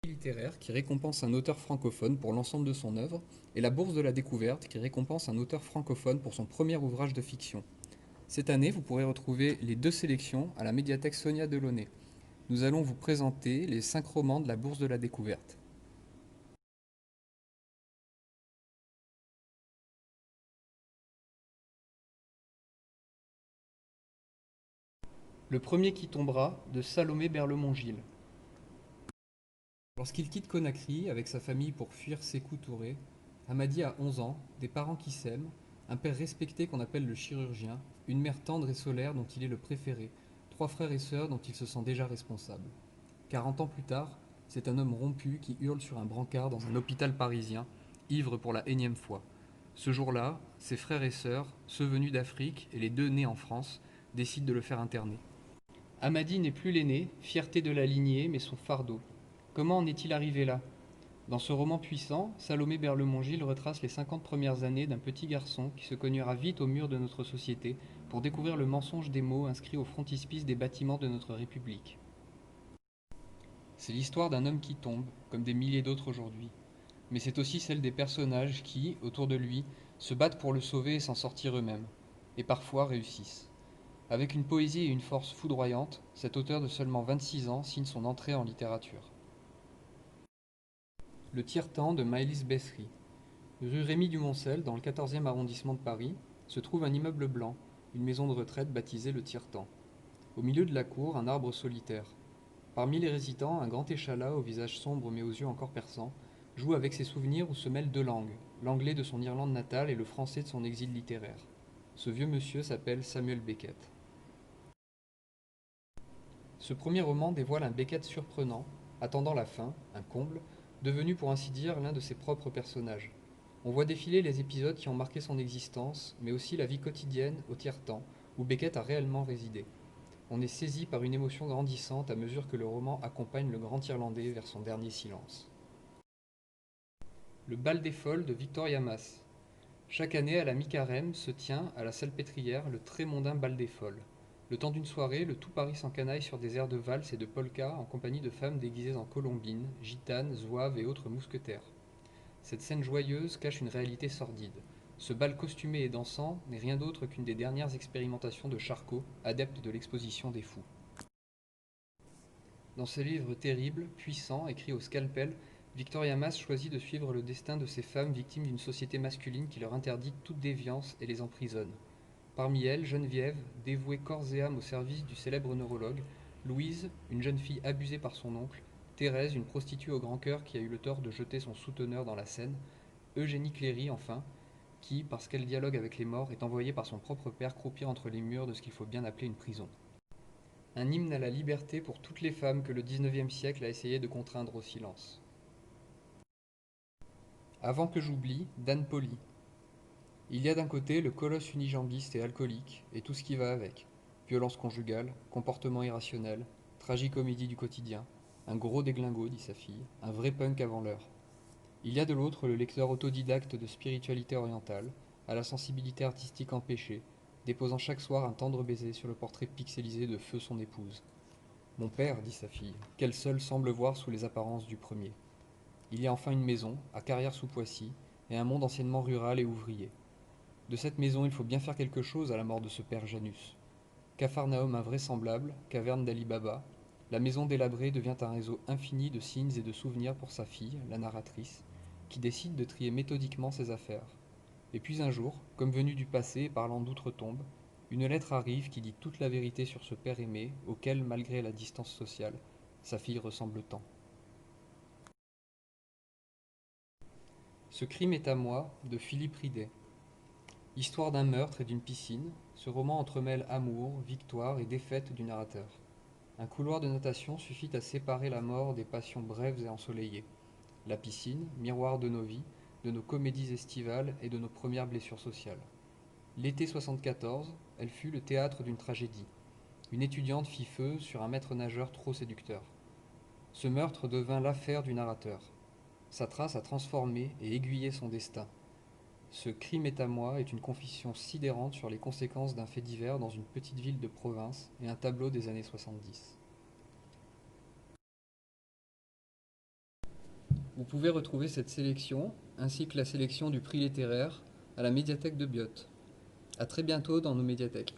Littéraire qui récompense un auteur francophone pour l'ensemble de son œuvre, et la Bourse de la Découverte qui récompense un auteur francophone pour son premier ouvrage de fiction. Cette année, vous pourrez retrouver les deux sélections à la médiathèque Sonia Delaunay. Nous allons vous présenter les 5 romans de la Bourse de la Découverte. Le premier qui tombera de Salomé Berlemont-Gilles. Lorsqu'il quitte Conakry avec sa famille pour fuir Sékou Touré, Hamadi a 11 ans, des parents qui s'aiment, un père respecté qu'on appelle le chirurgien, une mère tendre et solaire dont il est le préféré, 3 frères et sœurs dont il se sent déjà responsable. 40 ans plus tard, c'est un homme rompu qui hurle sur un brancard dans un hôpital parisien, ivre pour la énième fois. Ce jour-là, ses frères et sœurs, ceux venus d'Afrique et les deux nés en France, décident de le faire interner. Hamadi n'est plus l'aîné, fierté de la lignée, mais son fardeau. Comment en est-il arrivé là? Dans ce roman puissant, Salomé Berlemont-Gilles retrace les 50 premières années d'un petit garçon qui se cognera vite au mur de notre société pour découvrir le mensonge des mots inscrits au frontispice des bâtiments de notre République. C'est l'histoire d'un homme qui tombe, comme des milliers d'autres aujourd'hui. Mais c'est aussi celle des personnages qui, autour de lui, se battent pour le sauver et s'en sortir eux-mêmes. Et parfois réussissent. Avec une poésie et une force foudroyantes, cet auteur de seulement 26 ans signe son entrée en littérature. Le tiers-temps de Maëlys Bessery. Rue Rémy-du-Moncel, dans le 14e arrondissement de Paris, se trouve un immeuble blanc, une maison de retraite baptisée le Tiers-temps. Au milieu de la cour, un arbre solitaire. Parmi les résidents, un grand échalas au visage sombre mais aux yeux encore perçants, joue avec ses souvenirs où se mêlent deux langues, l'anglais de son Irlande natale et le français de son exil littéraire. Ce vieux monsieur s'appelle Samuel Beckett. Ce premier roman dévoile un Beckett surprenant, attendant la fin, un comble, devenu pour ainsi dire l'un de ses propres personnages. On voit défiler les épisodes qui ont marqué son existence, mais aussi la vie quotidienne au tiers-temps, où Beckett a réellement résidé. On est saisi par une émotion grandissante à mesure que le roman accompagne le grand Irlandais vers son dernier silence. Le bal des folles de Victoria Mass. Chaque année, à la mi-carême, se tient, à la Salpêtrière, le très mondain bal des folles. Le temps d'une soirée, le tout Paris s'encanaille sur des airs de valse et de polka en compagnie de femmes déguisées en colombines, gitanes, zouaves et autres mousquetaires. Cette scène joyeuse cache une réalité sordide. Ce bal costumé et dansant n'est rien d'autre qu'une des dernières expérimentations de Charcot, adepte de l'exposition des fous. Dans ce livre terrible, puissant, écrit au scalpel, Victoria Mass choisit de suivre le destin de ces femmes victimes d'une société masculine qui leur interdit toute déviance et les emprisonne. Parmi elles, Geneviève, dévouée corps et âme au service du célèbre neurologue, Louise, une jeune fille abusée par son oncle, Thérèse, une prostituée au grand cœur qui a eu le tort de jeter son souteneur dans la Seine, Eugénie Cléry, enfin, qui, parce qu'elle dialogue avec les morts, est envoyée par son propre père croupir entre les murs de ce qu'il faut bien appeler une prison. Un hymne à la liberté pour toutes les femmes que le XIXe siècle a essayé de contraindre au silence. Avant que j'oublie, Dan Polly. Il y a d'un côté le colosse unijambiste et alcoolique, et tout ce qui va avec. Violence conjugale, comportement irrationnel, tragicomédie du quotidien. Un gros déglingo, dit sa fille, un vrai punk avant l'heure. Il y a de l'autre le lecteur autodidacte de spiritualité orientale, à la sensibilité artistique empêchée, déposant chaque soir un tendre baiser sur le portrait pixelisé de feu son épouse. Mon père, dit sa fille, qu'elle seule semble voir sous les apparences du premier. Il y a enfin une maison, à Carrière-sous-Poissy, et un monde anciennement rural et ouvrier. De cette maison, il faut bien faire quelque chose à la mort de ce père Janus. Capharnaüm invraisemblable, caverne d'Ali Baba, la maison délabrée devient un réseau infini de signes et de souvenirs pour sa fille, la narratrice, qui décide de trier méthodiquement ses affaires. Et puis un jour, comme venu du passé et parlant d'outre-tombe, une lettre arrive qui dit toute la vérité sur ce père aimé, auquel, malgré la distance sociale, sa fille ressemble tant. Ce crime est à moi, de Philippe Ridet. Histoire d'un meurtre et d'une piscine, ce roman entremêle amour, victoire et défaite du narrateur. Un couloir de natation suffit à séparer la mort des passions brèves et ensoleillées. La piscine, miroir de nos vies, de nos comédies estivales et de nos premières blessures sociales. L'été 74, elle fut le théâtre d'une tragédie. Une étudiante fit feu sur un maître nageur trop séducteur. Ce meurtre devint l'affaire du narrateur. Sa trace a transformé et aiguillé son destin. Ce crime est à moi est une confession sidérante sur les conséquences d'un fait divers dans une petite ville de province et un tableau des années 70. Vous pouvez retrouver cette sélection, ainsi que la sélection du prix littéraire, à la médiathèque de Biot. A très bientôt dans nos médiathèques.